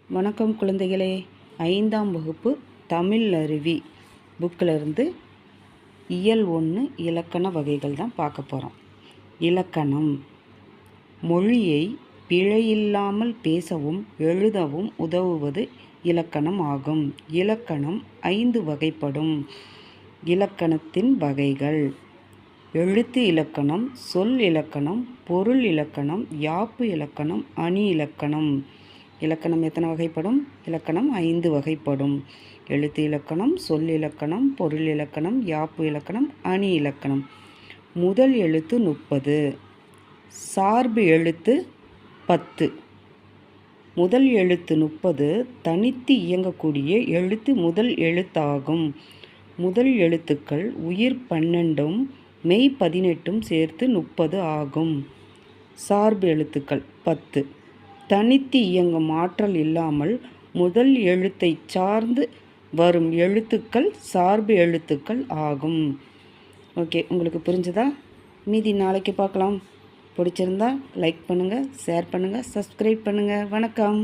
வணக்கம் குழந்தைகளே. 5ஆம் வகுப்பு தமிழ் அருவி புக்கிலிருந்து இயல் 1 இலக்கண வகைகள் தான் பார்க்க போகிறோம். இலக்கணம் மொழியை பிழையில்லாமல் பேசவும் எழுதவும் உதவுவது இலக்கணம் ஆகும். இலக்கணம் 5 வகைப்படும். இலக்கணத்தின் வகைகள்: எழுத்து இலக்கணம், சொல் இலக்கணம், பொருள் இலக்கணம், யாப்பு இலக்கணம், அணி இலக்கணம். இலக்கணம் எத்தனை வகைப்படும்? இலக்கணம் 5 வகைப்படும். எழுத்து இலக்கணம், சொல் இலக்கணம், பொருள் இலக்கணம், யாப்பு இலக்கணம், அணி இலக்கணம். முதல் எழுத்து 30, சார்பு எழுத்து 10. முதல் எழுத்து 30 தனித்து இயங்கக்கூடிய எழுத்து முதல் எழுத்தாகும். முதல் எழுத்துக்கள் உயிர் 12ம் மெய் 18ம் சேர்த்து 30 ஆகும். சார்பு எழுத்துக்கள் 10 தனித்து இயங்கும் ஆற்றல் இல்லாமல் முதல் எழுத்தை சார்ந்து வரும் எழுத்துக்கள் சார்பு எழுத்துக்கள் ஆகும். ஓகே, உங்களுக்கு புரிஞ்சுதா? மீதி நாளைக்கு பார்க்கலாம். பிடிச்சிருந்தா லைக் பண்ணுங்கள், ஷேர் பண்ணுங்கள், சப்ஸ்கிரைப் பண்ணுங்கள். வணக்கம்.